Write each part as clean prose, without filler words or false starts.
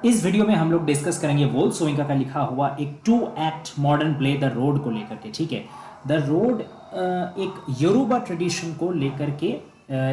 इस वीडियो में हम लोग डिस्कस करेंगे वोल्क्सवागन का लिखा हुआ एक 2 act modern play the road को लेकर के। ठीक है, द रोड एक योरूबा ट्रेडिशन को लेकर के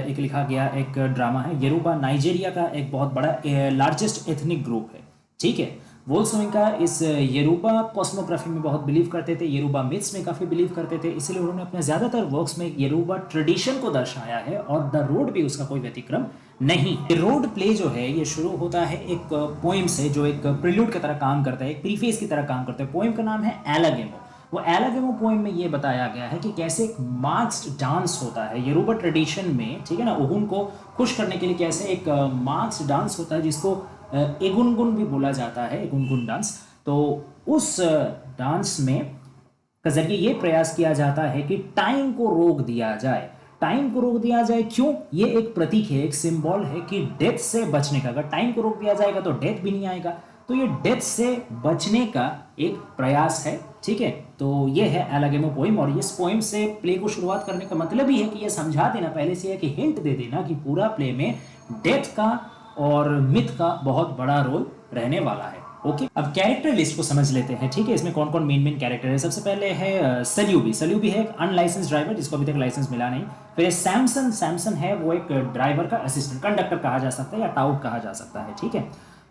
एक लिखा गया एक ड्रामा है। योरूबा नाइजीरिया का एक बहुत बड़ा लार्जेस्ट एथनिक ग्रुप है। ठीक है, वोल्क्सवागन का इस योरूबा कॉस्मोग्राफी में बहुत बिलीव करते थे, योरूबा मिथ्स में काफ़ी बिलीव करते थे, इसलिए उन्होंने अपने ज़्यादातर वर्क्स में योरूबा ट्रेडिशन को दर्शाया है और द रोड भी उसका कोई व्यतिक्रम नहीं। रोड प्ले जो है ये शुरू होता है एक पोएम से जो एक प्रिल्यूड की तरह काम करता है, एक प्रीफेस की तरह काम करता है। पोएम का नाम है एलागेमो। वो एलागेमो पोएम में ये बताया गया है कि कैसे एक मार्क्स्ड डांस होता है योरूबा ट्रेडिशन में। ठीक है ना, ओहुन को खुश करने के लिए कैसे एक मार्क्स्ड डांस होता है जिसको एगुनगुन भी बोला जाता है, एगुनगुन डांस। तो उस डांस में का जरिए ये प्रयास किया जाता है कि टाइम को रोक दिया जाए। टाइम को रोक दिया जाए क्यों? ये एक प्रतीक है, एक सिंबल है कि डेथ से बचने का। अगर टाइम को रोक दिया जाएगा तो डेथ भी नहीं आएगा, तो ये डेथ से बचने का एक प्रयास है। ठीक है, तो ये है एलागेमो पोइम और इस पोइम से प्ले को शुरुआत करने का मतलब ही है कि ये समझा देना पहले से है कि हिंट दे देना कि पूरा प्ले में डेथ का और मिथ का बहुत बड़ा रोल रहने वाला है। ओके, अब कैरेक्टर लिस्ट को समझ लेते हैं। ठीक है, इसमें कौन कौन मेन कैरेक्टर है। सबसे पहले है सल्यूबी। सल्यूबी है एक अनलाइसेंस ड्राइवर जिसको अभी तक लाइसेंस मिला नहीं। फिर सैमसन। सैमसन है वो एक ड्राइवर का असिस्टेंट, कंडक्टर कहा जा सकता है या टाउट कहा जा सकता है। ठीक है,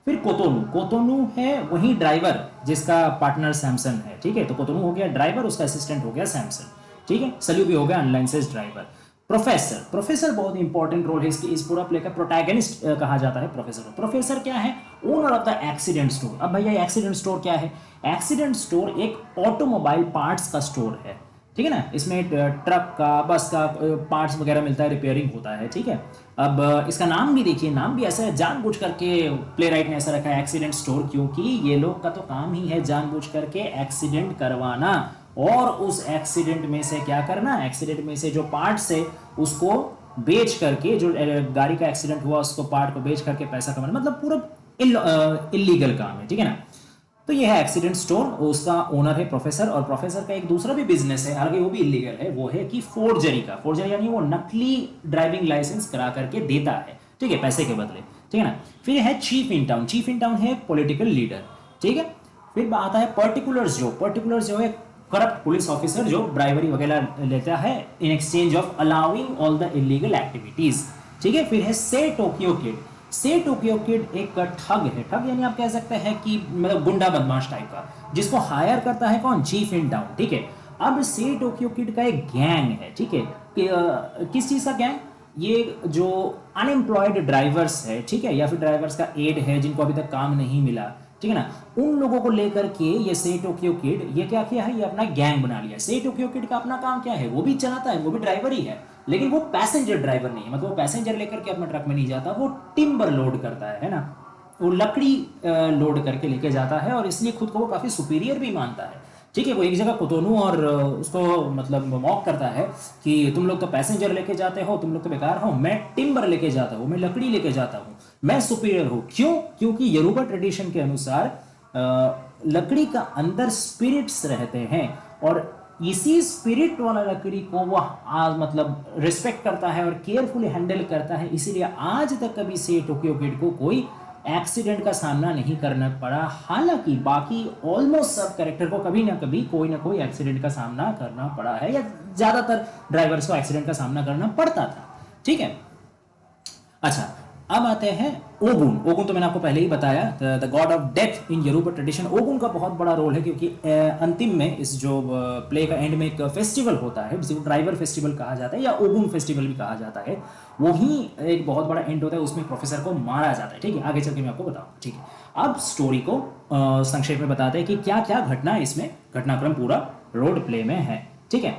फिर कोतोनू। कोतोनू है वही ड्राइवर जिसका पार्टनर सैमसन है। ठीक है, तो कोतोनू हो गया ड्राइवर, उसका असिस्टेंट हो गया सैमसन। ठीक है, सल्यूबी हो गया अनलाइसेंस ड्राइवर। प्रोफेसर। प्रोफेसर बहुत इंपॉर्टेंट रोल है इसकी, इस पूरा प्ले का प्रोटैगनिस्ट कहा जाता है प्रोफेसर को। प्रोफेसर क्या है? Owner of the accident store. अब भैया एक्सीडेंट स्टोर क्या है? एक्सीडेंट स्टोर एक ऑटोमोबाइल पार्ट्स का स्टोर है। ठीक है ना, इसमें ट्रक का, बस का पार्ट्स वगैरह मिलता है, रिपेयरिंग होता है। ठीक है, अब इसका नाम भी देखिए, नाम भी ऐसा है, जानबूझ करके प्ले राइट ने ऐसा रखा है एक्सीडेंट स्टोर, क्योंकि ये लोग का तो काम ही है जानबूझ करके एक्सीडेंट करवाना और उस एक्सीडेंट में से क्या करना, एक्सीडेंट में से जो पार्ट्स है उसको बेच करके, जो गाड़ी का एक्सीडेंट हुआ उसको पार्ट को बेच करके पैसा कमाना, मतलब पूरा इलीगल काम है। ठीक है ना, तो ये है एक्सीडेंट स्टोर, उसका ओनर है प्रोफेसर। और प्रोफेसर का एक दूसरा भी बिजनेस है, हालांकि वो भी इलीगल है, वो है कि फोर्जरी का। फोर्जरी यानी वो नकली ड्राइविंग लाइसेंस करा करके देता है, ठीक है, पैसे के बदले। ठीक है ना, फिर है chief in town. Chief in town है पॉलिटिकल लीडर। ठीक है, फिर आता है पर्टिकुलर्स। जो पर्टिकुलर्स जो है करप्ट पुलिस ऑफिसर जो ब्राइवरी वगैरह लेता है in exchange of allowing all the illegal activities. ठीक है, फिर है से टोक्यो किड। से टोक्यो किड एक ठग है। ठग यानी आप कह सकते हैं कि मतलब गुंडा बदमाश टाइप का, जिसको हायर करता है कौन? Chief in town. ठीक है, अब से टोक्यो किड का एक गैंग है। ठीक है, किस चीज का गैंग? ये जो अनएम्प्लॉयड ड्राइवर्स है, ठीक है, या फिर ड्राइवर्स का एड है जिनको अभी तक काम नहीं मिला, ठीक है ना, उन लोगों को लेकर के ये से टोक्यो किड ये क्या किया है, ये अपना गैंग बना लिया। से टोक्यो किड का अपना काम क्या है? वो भी चलाता है, वो भी ड्राइवर ही है, लेकिन वो पैसेंजर ड्राइवर नहीं है। मतलब वो पैसेंजर लेकर के अपना ट्रक में नहीं जाता, वो टिम्बर लोड करता है ना, वो लकड़ी लोड करके लेके जाता है और इसलिए खुद को वो काफी सुपीरियर भी मानता है। ठीक है, वो एक जगह कोतोनू और उसको मतलब मॉक करता है कि तुम लोग तो पैसेंजर लेके जाते हो, तुम लोग तो बेकार हो, मैं टिम्बर लेके जाता हूँ, मैं लकड़ी लेके जाता हूँ, मैं सुपीरियर हूँ। क्यों? क्योंकि योरूबा ट्रेडिशन के अनुसार लकड़ी का अंदर स्पिरिट्स रहते हैं और इसी स्पिरिट वाला लकड़ी को वो मतलब रिस्पेक्ट करता है और केयरफुली हैंडल करता है। इसीलिए आज तक कभी से टोक्यो किड को कोई एक्सीडेंट का सामना नहीं करना पड़ा। हालांकि बाकी ऑलमोस्ट सब कैरेक्टर को कभी ना कभी कोई ना कोई एक्सीडेंट का सामना करना पड़ा है, या ज्यादातर ड्राइवर्स को एक्सीडेंट का सामना करना पड़ता था। ठीक है, अच्छा, अब आते हैं ओगुन। ओगुन तो मैंने आपको पहले ही बताया, the God of death in Yoruba tradition. ओगुन का बहुत बड़ा रोल है क्योंकि अंतिम में इस जो प्ले का एंड में एक फेस्टिवल होता है जिसको ड्राइवर फेस्टिवल कहा जाता है या ओगुन फेस्टिवल भी कहा जाता है, वही एक बहुत बड़ा एंड होता है, उसमें प्रोफेसर को मारा जाता है। ठीक है, आगे चल के मैं आपको बताऊंगा। ठीक है, अब स्टोरी को संक्षेप में बताते हैं कि क्या क्या घटना इसमें, घटनाक्रम पूरा रोड प्ले में है। ठीक है,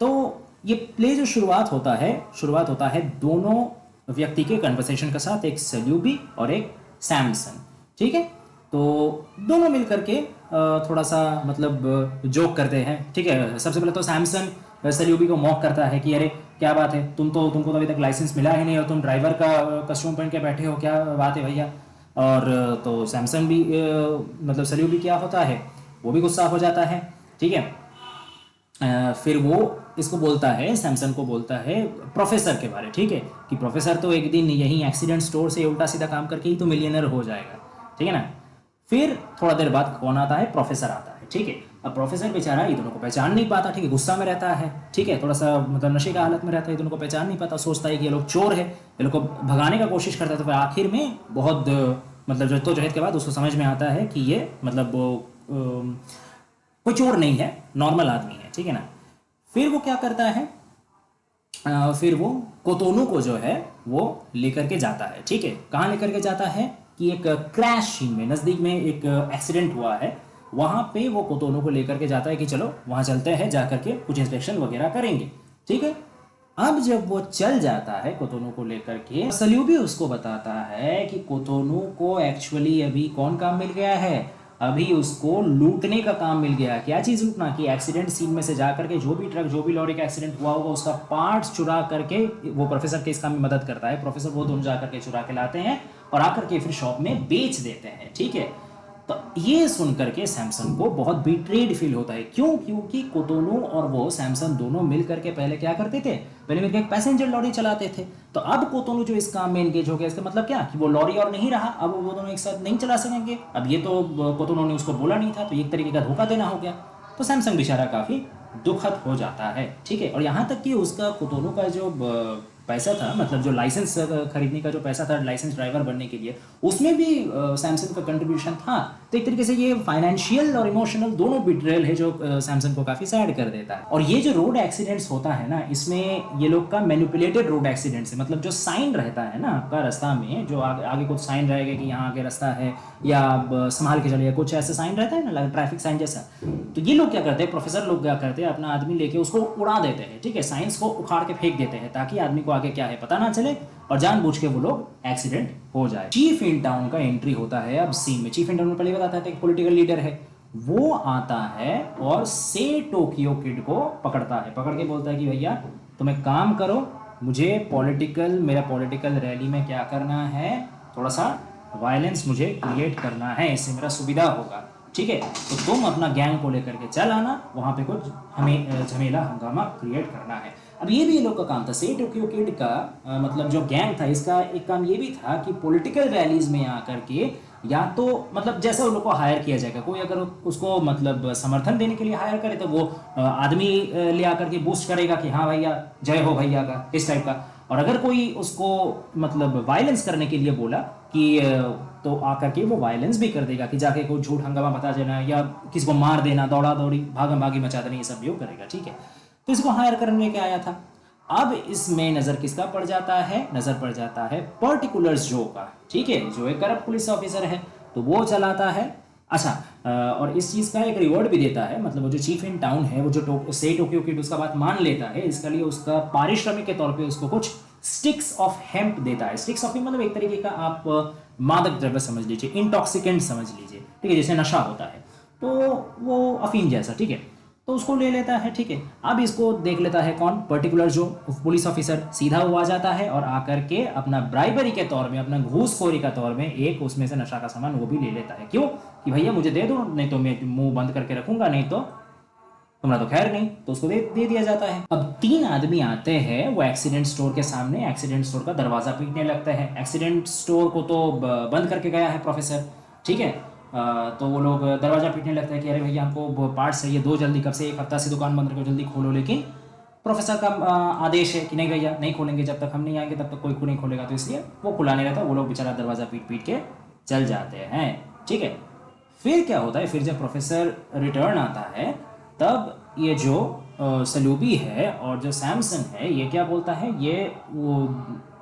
तो ये प्ले जो शुरुआत होता है दोनों व्यक्ति के कन्वर्सेशन के साथ, एक सल्यूबी और एक सैमसन। ठीक है, तो दोनों मिलकर के थोड़ा सा मतलब जोक करते हैं। ठीक है, सबसे पहले तो सैमसन सल्यूबी को मॉक करता है कि अरे क्या बात है, तुमको तो अभी तक लाइसेंस मिला ही नहीं और तुम ड्राइवर का कस्टम पहन के बैठे हो, क्या बात है भैया। और तो सैमसन भी मतलब सल्यूबी क्या होता है, वो भी गुस्सा हो जाता है। ठीक है, फिर वो इसको बोलता है, सैमसन को बोलता है प्रोफेसर के बारे। ठीक है, कि प्रोफेसर तो एक दिन यही एक्सीडेंट स्टोर से उल्टा सीधा काम करके ही तो मिलियनर हो जाएगा। ठीक है ना। फिर थोड़ा देर बाद कौन आता है, प्रोफेसर आता है, ठीक है। अब प्रोफेसर बेचारा ये दोनों को पहचान नहीं पाता, ठीक है, गुस्सा में रहता है, ठीक है, थोड़ा सा मतलब नशे का हालत में रहता है, ये दोनों को पहचान नहीं पाता, सोचता है कि ये लोग चोर है, ये लोग को भगाने का कोशिश करता है। तो फिर आखिर में बहुत मतलब जद्दोजहद के बाद उसको समझ में आता है कि ये मतलब कोई चोर नहीं है, नॉर्मल आदमी है, ठीक है ना। फिर वो क्या करता है, फिर वो कोतोनू को जो है वो लेकर के जाता है, ठीक है। कहाँ लेकर के जाता है कि एक क्रैश सीन में नज़दीक में एक एक्सीडेंट हुआ है, वहाँ पे वो कोतोनू को लेकर के जाता है कि चलो वहाँ चलते हैं, जा करके कुछ इंस्पेक्शन वगैरह करेंगे, ठीक है। अब जब वो चल जाता है कोतोनू को लेकर के, सल्यूबी उसको बताता है कि कोतोनू को एक्चुअली अभी कौन काम मिल गया है, अभी उसको लूटने का काम मिल गया। क्या चीज़ लूटना, कि एक्सीडेंट सीन में से जा करके जो भी ट्रक जो भी लॉरी का एक्सीडेंट हुआ होगा उसका पार्ट्स चुरा करके, वो प्रोफेसर के इस काम में मदद करता है, प्रोफेसर वो दोनों जा करके चुरा के लाते हैं और आकर के फिर शॉप में बेच देते हैं, ठीक है। तो ये सुन करके सैमसन को बहुत बिट्रेड फील होता है। क्यों? क्योंकि कोतोनू और वो सैमसन दोनों मिल करके पहले क्या करते थे, पहले मिलकर एक पैसेंजर लॉरी चलाते थे। तो अब कोतोनू जो इस काम में एंगेज हो गया, इसका मतलब क्या कि वो लॉरी और नहीं रहा, अब वो दोनों एक साथ नहीं चला सकेंगे। अब ये तो कोतोनू ने उसको बोला नहीं था, तो एक तरीके का धोखा देना हो गया। तो सैमसन बेचारा काफ़ी दुखद हो जाता है, ठीक है। और यहाँ तक कि उसका कोतोनू का जो पैसा था, मतलब जो लाइसेंस खरीदने का जो पैसा था लाइसेंस ड्राइवर बनने के लिए, उसमें भी सैमसन का कंट्रीब्यूशन था। तो एक तरीके से ये फाइनेंशियल और इमोशनल दोनों बिट्रेयल है जो सैमसन को काफ़ी सैड कर देता है। और ये जो रोड एक्सीडेंट्स होता है ना, इसमें ये लोग का मैनिपुलेटेड रोड एक्सीडेंट्स है। मतलब जो साइन रहता है ना आपका रास्ता में, जो आगे कुछ साइन रहेगा कि यहाँ आगे रास्ता है, या संभाल के चलिए, कुछ ऐसे साइन रहता है ना, ट्रैफिक साइन जैसा। तो ये लोग क्या करते हैं, प्रोफेसर लोग क्या करते हैं, अपना आदमी लेके उसको उड़ा देते हैं, ठीक है, साइंस को उखाड़ के फेंक देते हैं, ताकि आदमी को आगे क्या है पता ना चले और जानबूझ के वो लोग एक्सीडेंट हो जाए। चीफ इन टाउन का एंट्री होता है अब सीन में। चीफ इन टाउन में पहले बताता है एक पॉलिटिकल लीडर है, वो आता है और से टोक्यो किड को पकड़ता है, पकड़ के बोलता है कि भैया तुम एक काम करो, मुझे मेरा पॉलिटिकल रैली में क्या करना है, थोड़ा सा वायलेंस मुझे क्रिएट करना है, इससे मेरा सुविधा होगा, ठीक है। तो तुम अपना गैंग को लेकर के चल आना, वहाँ पे कुछ हमें झमेला हंगामा क्रिएट करना है। अब ये भी ये लोग का काम था, से टोक्यो किड का मतलब जो गैंग था, इसका एक काम ये भी था कि पॉलिटिकल रैलीज में आकर के या तो मतलब जैसे उन लोग को हायर किया जाएगा, कोई अगर उसको मतलब समर्थन देने के लिए हायर करे तो वो आदमी ले आकर के बूस्ट करेगा कि हाँ भैया जय हो भैया का, इस टाइप का। और अगर कोई उसको मतलब वायलेंस करने के लिए बोला कि तो आकर के वो वायलेंस भी कर देगा, कि जाके कोई झूठ हंगामा बता देना या किसी को मार देना, दौड़ा दौड़ी भागम भागी मचा देना, ये सब भी वो करेगा, ठीक है। तो इसको हायर करने के आया था। अब इसमें नज़र किसका पड़ जाता है, नज़र पड़ जाता है पर्टिकुलर्स जो का, ठीक है, जो एक करप्ट पुलिस ऑफिसर है, तो वो चलाता है। अच्छा, और इस चीज़ का एक रिवॉर्ड भी देता है, मतलब वो जो चीफ इन टाउन है, वो जो से टोक्यो किड उसका बात मान लेता है, इसके लिए उसका पारिश्रमिक के तौर पे उसको कुछ स्टिक्स ऑफ हेम्प देता है। स्टिक्स ऑफ हेम्प मतलब एक तरीके का आप मादक द्रव्य समझ लीजिए, इंटॉक्सिकेंट समझ लीजिए, ठीक है, जैसे नशा होता है, तो वो अफीम जैसा, ठीक है। तो उसको ले लेता है, ठीक है। अब इसको देख लेता है कौन, पर्टिकुलर जो पुलिस ऑफिसर, सीधा वो आ जाता है और आकर के अपना ब्राइबरी के तौर में, अपना घूसखोरी का तौर में एक उसमें से नशा का सामान वो भी ले लेता है। क्यों? कि भैया मुझे दे दो, नहीं तो मैं मुंह बंद करके रखूंगा, नहीं तो तुम्हारा तो खैर नहीं। तो उसको दे दिया जाता है। अब 3 आदमी आते हैं वो एक्सीडेंट स्टोर के सामने, एक्सीडेंट स्टोर का दरवाजा पीटने लगता है। एक्सीडेंट स्टोर को तो बंद करके गया है प्रोफेसर, ठीक है। तो वो लोग दरवाजा पीटने लगता है कि अरे भैया हमको पार्ट्स चाहिए, दो जल्दी, कब से 1 हफ्ता से दुकान बंद करके जल्दी खोलो। लेकिन प्रोफेसर का आदेश है कि नहीं भैया नहीं खोलेंगे, जब तक हम नहीं आएंगे तब तक कोई नहीं खोलेगा। तो इसलिए वो खुला नहीं रहता, वो लोग बेचारा दरवाजा पीट पीट के चल जाते हैं, ठीक है। फिर क्या होता है, फिर जब प्रोफेसर रिटर्न आता है तब ये जो सलूबी है और जो सैमसन है, ये क्या बोलता है, ये वो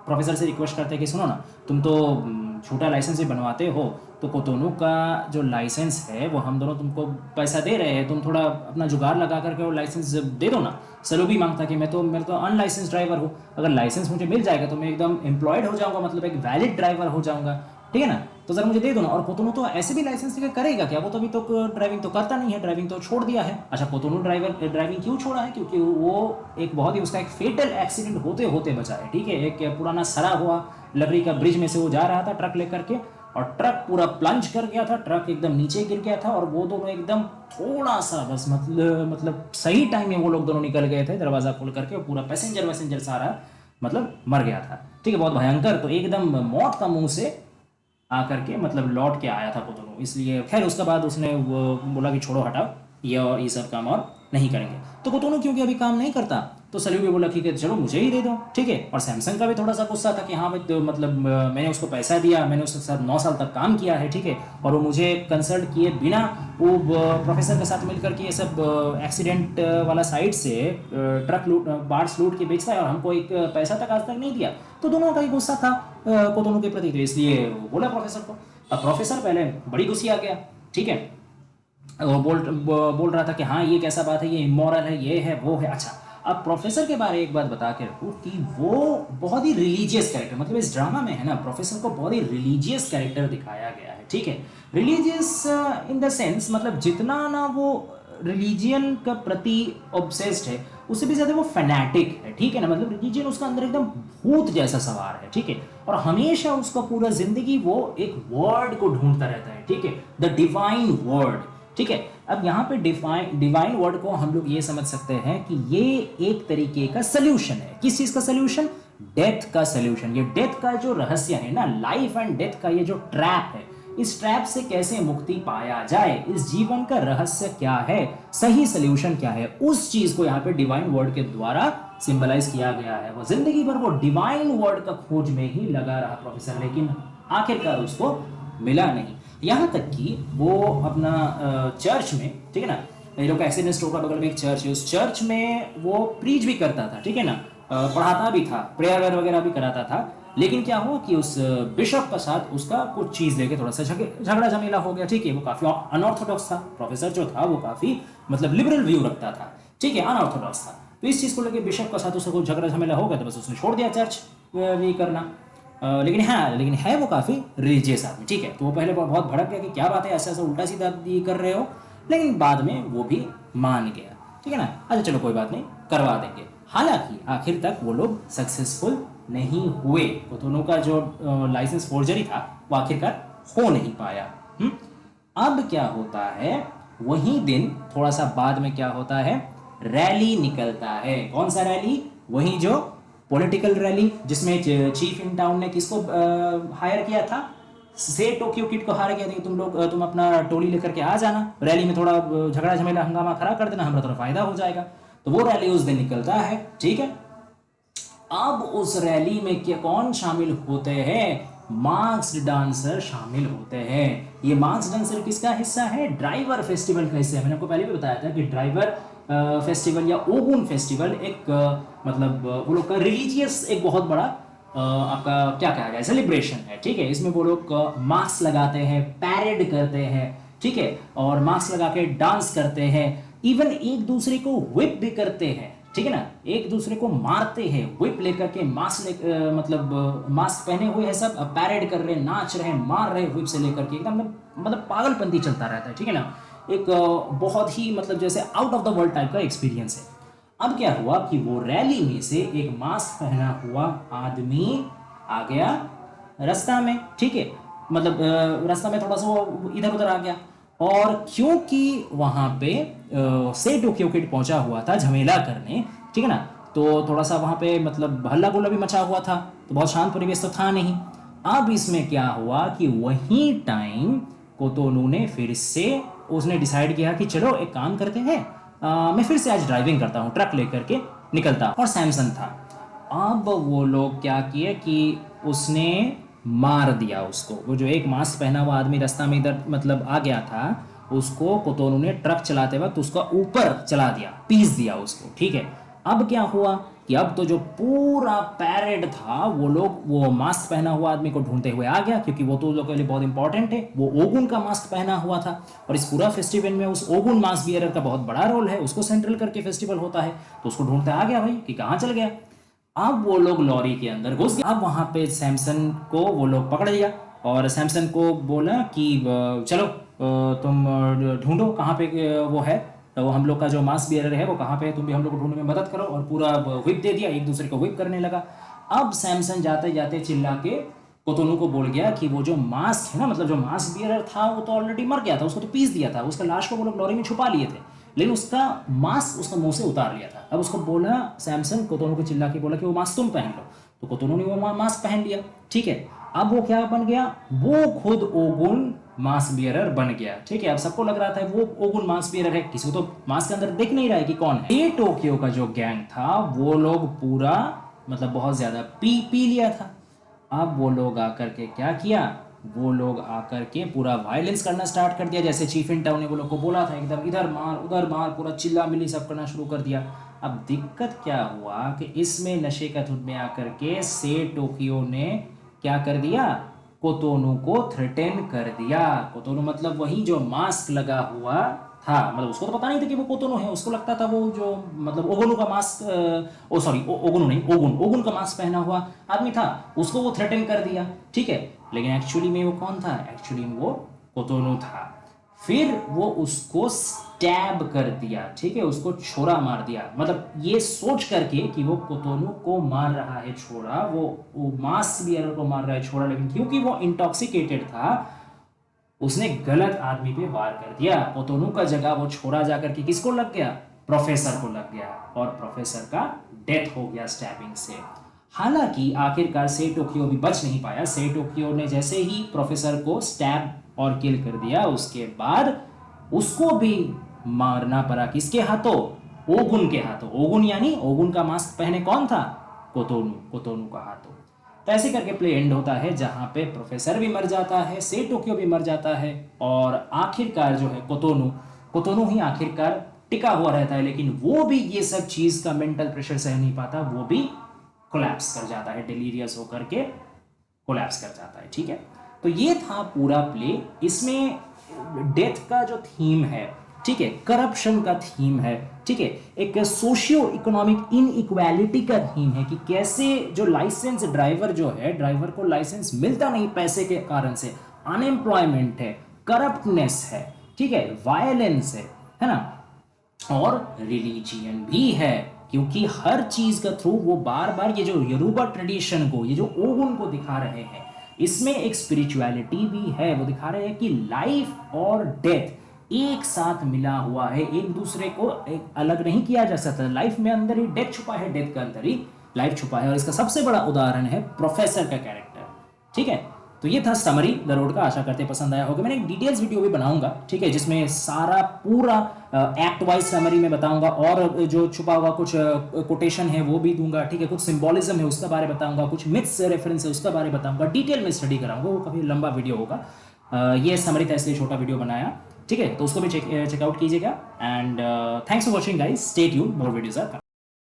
प्रोफेसर से रिक्वेस्ट करते हैं कि सुनो ना, तुम तो छोटा लाइसेंस भी बनवाते हो, तो कोतोनू का जो लाइसेंस है वो हम दोनों तुमको पैसा दे रहे हैं, तुम थोड़ा अपना जुगाड़ लगा करके वो लाइसेंस दे दो ना। सलूबी मांगता कि मैं तो अनलाइसेंस ड्राइवर हूँ, अगर लाइसेंस मुझे मिल जाएगा तो मैं एकदम एम्प्लॉयड हो जाऊँगा, मतलब एक वैलिड ड्राइवर हो जाऊँगा, ठीक है ना। तो जरा मुझे दे दो ना। और कोतोनू तो ऐसे भी लाइसेंस लेकर करेगा क्या, वो तो अभी तो ड्राइविंग तो करता नहीं है, ड्राइविंग तो छोड़ दिया है। अच्छा, कोतोनू ड्राइविंग क्यों छोड़ा है? क्योंकि वो एक बहुत ही उसका एक फेटल एक्सीडेंट होते होते बचा है, ठीक है। एक पुराना सड़ा हुआ लबरी का ब्रिज में से वो जा रहा था ट्रक लेकर के, और ट्रक पूरा प्लंज कर गया था, ट्रक एकदम नीचे गिर गया था, और वो दोनों एकदम थोड़ा सा बस मतलब सही टाइम में वो लोग दोनों निकल गए थे दरवाजा खोल करके, पूरा पैसेंजर सारा मतलब मर गया था, ठीक है, बहुत भयंकर। तो एकदम मौत का मुंह से आकर के मतलब लौट के आया था कोतोनू, इसलिए खैर उसके बाद उसने वो बोला कि छोड़ो हटाओ, ये सब काम और नहीं करेंगे। तो कोतोनू क्योंकि अभी काम नहीं करता, तो सलीम भी बोला ठीक है चलो मुझे ही दे दो, ठीक है। और सैमसंग का भी थोड़ा सा गुस्सा था कि हाँ भाई तो मतलब मैंने उसको पैसा दिया, मैंने उसके साथ 9 साल तक काम किया है, ठीक है, और वो मुझे कंसल्ट किए बिना वो प्रोफेसर के साथ मिलकर के ये सब एक्सीडेंट वाला साइड से ट्रक लूट पार्ट्स लूट के बेचता है और हमको एक पैसा तक आज तक नहीं दिया। तो दोनों का ही गुस्सा था कोतोनू के प्रति, तो इसलिए वो बोला प्रोफेसर को। अब प्रोफेसर पहले बड़ी गुस्सी आ गया, ठीक है, वो बोल रहा था कि हाँ ये कैसा बात है, ये इमोरल है, ये है वो है। अच्छा, अब प्रोफेसर के बारे में एक बात बता के रखूँ कि वो बहुत ही रिलीजियस कैरेक्टर, मतलब इस ड्रामा में है ना प्रोफेसर को बहुत ही रिलीजियस कैरेक्टर दिखाया गया है, ठीक है। रिलीजियस इन द सेंस मतलब जितना ना वो रिलीजियन का प्रति ऑब्सेस्ड है, उससे भी ज़्यादा वो फैनेटिक है, ठीक है ना। मतलब रिलीजियन उसका अंदर एकदम भूत जैसा सवार है, ठीक है। और हमेशा उसका पूरा जिंदगी वो एक वर्ड को ढूंढता रहता है, ठीक है, द डिवाइन वर्ड, ठीक है। अब यहाँ पे डिवाइन वर्ड को हम लोग ये समझ सकते हैं कि ये एक तरीके का सोल्यूशन है। किस चीज का सोल्यूशन? डेथ का सोल्यूशन। ये डेथ का जो रहस्य है ना, लाइफ एंड डेथ का ये जो ट्रैप है, इस ट्रैप से कैसे मुक्ति पाया जाए, इस जीवन का रहस्य क्या है, सही सोल्यूशन क्या है, उस चीज को यहाँ पे डिवाइन वर्ड के द्वारा सिंबलाइज किया गया है। वो जिंदगी भर वो डिवाइन वर्ड का खोज में ही लगा रहा प्रोफेसर, लेकिन आखिरकार उसको मिला नहीं। यहाँ तक कि वो अपना चर्च में, ठीक है ना, ये लोग का एक्सीडेंट स्टोर का बगल में एक चर्च है, उस चर्च में वो प्रीच भी करता था, ठीक है ना, पढ़ाता भी था, प्रेयर वगैरह भी कराता था। लेकिन क्या हुआ कि उस बिशप का साथ उसका कुछ चीज़ लेके थोड़ा सा झगड़ा झमेला हो गया, ठीक है। वो काफ़ी अनऑर्थोडॉक्स था, प्रोफेसर जो था वो काफ़ी मतलब लिबरल व्यू रखता था, ठीक है, अनऑर्थोडॉक्स था। तो इस चीज़ को लेकर बिशप का साथ उसका कुछ झगड़ा झमेला हो गया, तो बस उसने छोड़ दिया चर्च भी करना। लेकिन है वो काफ़ी रिलीजियस आदमी, ठीक है। तो वो पहले बहुत भड़क गया कि क्या बात है, ऐसा ऐसा उल्टा सीधा ये कर रहे हो, लेकिन बाद में वो भी मान गया, ठीक है ना। अच्छा चलो कोई बात नहीं, करवा देंगे। हालांकि आखिर तक वो लोग सक्सेसफुल नहीं हुए, तो दोनों का जो लाइसेंस फोर्जरी था वो आखिरकार हो नहीं पाया। अब क्या होता है, वही दिन थोड़ा सा बाद में क्या होता है, रैली निकलता है। कौन सा रैली? वही जो पॉलिटिकल रैली जिसमें चीफ इन टाउन ने किसको हायर किया था, से टोक्यो किड को हायर किया था कि तुम अपना टोली लेकर के आ जाना, रैली में थोड़ा झगड़ा झमेला हंगामा खड़ा कर देना, हमारा थोड़ा फायदा हो जाएगा। तो वो रैली उस दिन निकलता है, ठीक है। अब उस रैली में क्या कौन शामिल होते हैं? मार्क्स डांसर शामिल होते हैं। ये मार्क्स डांसर किसका हिस्सा है? ड्राइवर फेस्टिवल का हिस्सा है। मैंने आपको पहले भी बताया था कि ड्राइवर फेस्टिवल या ओगुन फेस्टिवल एक मतलब वो लोग का रिलीजियस एक बहुत बड़ा आपका क्या कहा जाए सेलिब्रेशन है, ठीक है। इसमें वो लोग मास्क लगाते हैं, पैरेड करते हैं, ठीक है, और मास्क लगा के डांस करते हैं, इवन एक दूसरे को व्हिप भी करते हैं, ठीक है ना, एक दूसरे को मारते हैं व्हिप लेकर के, मतलब मास्क पहने हुए हैं, सब पैरेड कर रहे हैं, नाच रहे हैं, मार रहे हैं व्हिप से लेकर के, एकदम मतलब पागलपंती चलता रहता है, ठीक है ना। एक बहुत ही मतलब जैसे out of the world type का एक्सपीरियंस है। अब क्या हुआ कि वो रैली में से एक मास्क पहना हुआ आदमी आ गया रास्ता में, ठीक है, मतलब रास्ता में थोड़ा सा वो इधर उधर आ गया, और क्योंकि वहां पे से टोक्यो किड पहुंचा हुआ था झमेला करने, ठीक है ना, तो थोड़ा सा वहां पे मतलब हल्ला गुल्ला भी मचा हुआ था, तो बहुत शांत परिवेश तो था नहीं। अब इसमें क्या हुआ कि वही टाइम कोतोनू ने फिर से उसने डिसाइड किया कि चलो एक काम करते हैं, मैं फिर से आज ड्राइविंग करता हूँ, ट्रक लेकर के निकलता, और सैमसंग था। अब वो लोग क्या किए कि उसने मार दिया उसको, वो जो एक मास्क पहना हुआ आदमी रास्ता में इधर मतलब आ गया था, उसको कोतोनू ने ट्रक चलाते वक्त उसका ऊपर चला दिया, पीस दिया उसको, ठीक है। अब क्या हुआ कि अब तो जो पूरा पैरेड था वो लोग वो मास्क पहना हुआ आदमी को ढूंढते हुए आ गया, क्योंकि वो तो लोगों के लिए बहुत इंपॉर्टेंट है, वो ओगुन का मास्क पहना हुआ था, और इस पूरा फेस्टिवल में उस ओगुन मास्क बियरर का बहुत बड़ा रोल है, उसको सेंट्रल करके फेस्टिवल होता है, तो उसको ढूंढते आ गया भाई कि कहाँ चल गया। अब वो लोग लॉरी के अंदर घुस गए। अब वहां पे सैमसन को वो लोग पकड़ लिया, और सैमसन को बोला कि चलो तुम ढूंढो कहाँ पे वो है, तो वो हम लोग का जो मास्क बियरर है वो कहाँ पे है, तुम भी हम लोग को ढूंढने में मदद करो, और पूरा व्हिप दे दिया, एक दूसरे को व्हिप करने लगा। अब सैमसन जाते जाते चिल्ला के कोतोनू को बोल गया कि वो जो मास्क है ना, मतलब जो मास्क बियरर था वो तो ऑलरेडी मर गया था, उसको तो पीस दिया था, उसका लाश को वो लोग लॉरी में छुपा लिए थे, लेकिन उसका मास्क उसका मुंह से उतार लिया था। अब उसको बोला सैमसन कोतोनू को चिल्ला के बोला कि वो मास्क तुम पहन लो, तो कोतोनू ने वो मास्क पहन लिया, ठीक है। अब वो क्या बन गया, वो खुद ओगुन मास बियरर बन गया। ठीक है, अब सबको लग रहा था वो ओगुन मास बियरर है, किसी को तो मास के अंदर दिख नहीं रहा है कि कौन है। ये टोक्यो का जो गैंग था वो लोग पूरा मतलब बहुत ज्यादा पी लिया था। अब वो लोग आकर के क्या किया, वो लोग आकर के पूरा वायलेंस करना स्टार्ट कर दिया, जैसे चीफ इन टाउन ने वो लोग को बोला था, एकदम इधर मार उधर मार, पूरा चिल्ला मिली सब करना शुरू कर दिया। अब दिक्कत क्या हुआ कि इसमें नशे का धुन में आकर के से टोक्यो ने क्या कर दिया, कोतोनू को थ्रेटन कर दिया। कोतोनू मतलब वही जो मास्क लगा हुआ था, मतलब उसको तो पता नहीं था कि वो कोतोनू है, उसको लगता था वो जो मतलब ओगोनू का मास्क, ओ सॉरी ओगोनू नहीं, ओगुन ओगुन का मास्क पहना हुआ आदमी था, उसको वो थ्रेटन कर दिया। ठीक है, लेकिन एक्चुअली में वो कौन था, एक्चुअली में वो कोतोनू था। फिर वो उसको स्टैब कर दिया, ठीक है, उसको छोरा मार दिया, मतलब ये सोच करके कि वो कोतोनू को मार रहा है छोरा, वो मास बियरर को मार रहा है छोरा, लेकिन क्योंकि वो इंटॉक्सिकेटेड था उसने गलत आदमी पे वार कर दिया। कोतोनू का जगह वो छोरा जाकर के किसको लग गया, प्रोफेसर को लग गया, और प्रोफेसर का डेथ हो गया स्टैबिंग से। हालांकि आखिरकार से टोक्यो भी बच नहीं पाया। से टोक्यो ने जैसे ही प्रोफेसर को स्टैब और किल कर दिया, उसके बाद उसको भी मारना पड़ा, किसके हाथों, ओगुन के हाथों। ओगुन यानी ओगुन का मास्क पहने कौन था, कोतोनू, कोतोनू का हाथों। तो ऐसे करके प्ले एंड होता है, जहां पे प्रोफेसर भी मर जाता है, से टोक्यो भी मर जाता है, और आखिरकार जो है कोतोनू, कोतोनू ही आखिरकार टिका हुआ रहता है। लेकिन वो भी ये सब चीज का मेंटल प्रेशर सह नहीं पाता, वो भी कोलैप्स कर जाता है, डिलीरियस होकर के कोलैप्स कर जाता है। ठीक है, तो ये था पूरा प्ले। इसमें डेथ का जो थीम है, ठीक है, करप्शन का थीम है, ठीक है, एक सोशियो इकोनॉमिक इनइक्वालिटी का थीम है कि कैसे जो लाइसेंस ड्राइवर जो है, ड्राइवर को लाइसेंस मिलता नहीं पैसे के कारण से, अनएम्प्लॉयमेंट है, करप्टनेस है, ठीक है, वायलेंस है ना, और रिलीजियन भी है, क्योंकि हर चीज का थ्रू वो बार बार ये जो योरुबा ट्रेडिशन को, ये जो ओगुन को दिखा रहे हैं, इसमें एक स्पिरिचुअलिटी भी है। वो दिखा रहे हैं कि लाइफ और डेथ एक साथ मिला हुआ है, एक दूसरे को एक अलग नहीं किया जा सकता। लाइफ में अंदर ही डेथ छुपा है, डेथ के अंदर ही लाइफ छुपा है, और इसका सबसे बड़ा उदाहरण है प्रोफेसर का कैरेक्टर। ठीक है, तो ये था समरी द रोड का। आशा करते पसंद आया होगा। मैंने एक डिटेल्स वीडियो भी बनाऊंगा, ठीक है, जिसमें सारा पूरा एक्ट वाइज समरी में बताऊंगा, और जो छुपा हुआ कुछ कोटेशन है वो भी दूंगा, ठीक है, कुछ सिंबॉलिज्म है उसका बारे बताऊंगा, कुछ मिथ्स रेफरेंस है उसका बारे बताऊंगा, डिटेल में स्टडी कराऊंगा। वो काफी लंबा वीडियो होगा। ये समरी था इसलिए छोटा वीडियो बनाया, ठीक है, तो उसको भी चेकआउट कीजिएगा। And thanks for watching guys, stay tuned, more videos are